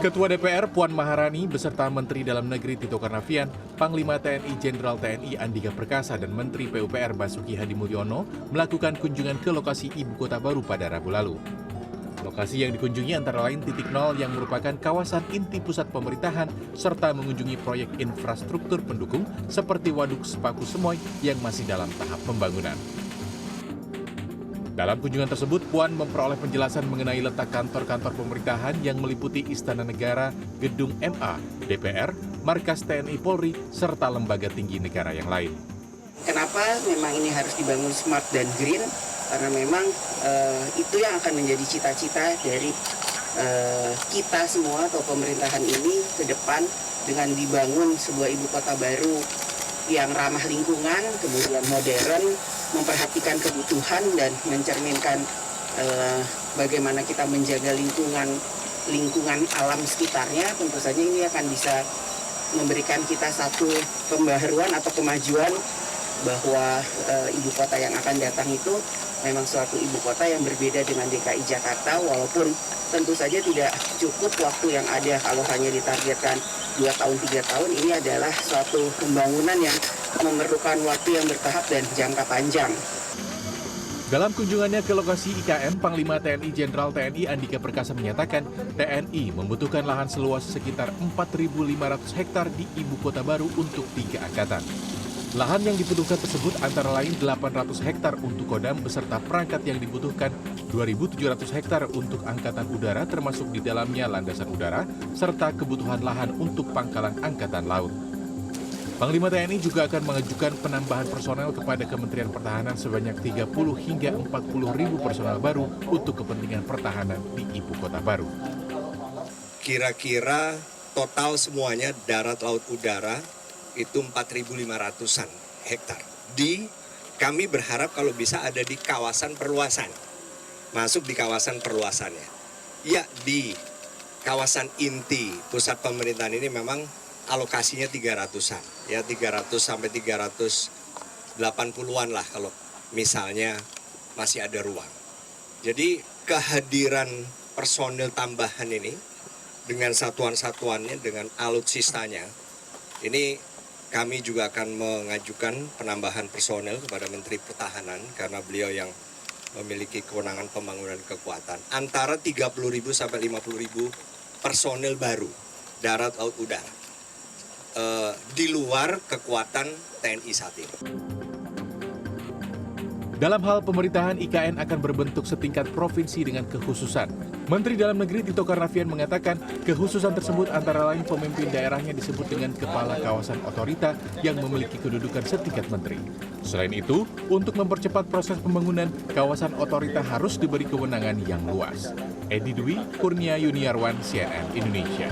Ketua DPR Puan Maharani beserta Menteri Dalam Negeri Tito Karnavian, Panglima TNI Jenderal TNI Andika Perkasa dan Menteri PUPR Basuki Hadi Mulyono melakukan kunjungan ke lokasi ibu kota baru pada Rabu lalu. Lokasi yang dikunjungi antara lain titik nol yang merupakan kawasan inti pusat pemerintahan serta mengunjungi proyek infrastruktur pendukung seperti Waduk Sepaku Semoy yang masih dalam tahap pembangunan. Dalam kunjungan tersebut, Puan memperoleh penjelasan mengenai letak kantor-kantor pemerintahan yang meliputi Istana Negara, Gedung MA, DPR, Markas TNI Polri, serta lembaga tinggi negara yang lain. Kenapa memang ini harus dibangun smart dan green? Karena memang itu yang akan menjadi cita-cita dari kita semua atau pemerintahan ini ke depan dengan dibangun sebuah ibu kota baru yang ramah lingkungan, kemudian modern, memperhatikan kebutuhan dan mencerminkan bagaimana kita menjaga lingkungan alam sekitarnya. Tentu saja ini akan bisa memberikan kita satu pembaharuan atau kemajuan bahwa ibu kota yang akan datang itu memang suatu ibu kota yang berbeda dengan DKI Jakarta, walaupun tentu saja tidak cukup waktu yang ada kalau hanya ditargetkan 2 tahun 3 tahun. Ini adalah suatu pembangunan yang memerlukan waktu yang bertahap dan jangka panjang. Dalam kunjungannya ke lokasi IKN, Panglima TNI Jenderal TNI Andika Perkasa menyatakan TNI membutuhkan lahan seluas sekitar 4.500 hektar di ibu kota baru untuk 3 angkatan. Lahan yang dibutuhkan tersebut antara lain 800 hektar untuk Kodam beserta perangkat yang dibutuhkan 2.700 hektar untuk Angkatan Udara termasuk di dalamnya landasan udara serta kebutuhan lahan untuk pangkalan Angkatan Laut. Panglima TNI juga akan mengajukan penambahan personel kepada Kementerian Pertahanan sebanyak 30 hingga 40 ribu personel baru untuk kepentingan pertahanan di ibu kota baru. Kira-kira total semuanya darat, laut, udara itu 4.500-an hektar. Kami berharap kalau bisa ada di kawasan perluasan, masuk di kawasan perluasannya. Ya, di kawasan inti pusat pemerintahan ini memang alokasinya 300-an, ya 300 sampai 380-an lah kalau misalnya masih ada ruang. Jadi kehadiran personil tambahan ini dengan satuan-satuannya, dengan alutsistanya, ini kami juga akan mengajukan penambahan personel kepada Menteri Pertahanan karena beliau yang memiliki kewenangan pembangunan kekuatan. Antara 30.000 sampai 50.000 personel baru, darat, laut, udara. Di luar kekuatan TNI saat ini. Dalam hal pemerintahan, IKN akan berbentuk setingkat provinsi dengan kekhususan. Menteri Dalam Negeri Tito Karnavian mengatakan kekhususan tersebut antara lain pemimpin daerahnya disebut dengan kepala kawasan otorita yang memiliki kedudukan setingkat menteri. Selain itu, untuk mempercepat proses pembangunan, kawasan otorita harus diberi kewenangan yang luas. Edi Dwi, Kurnia Yuniarwan, CNN Indonesia.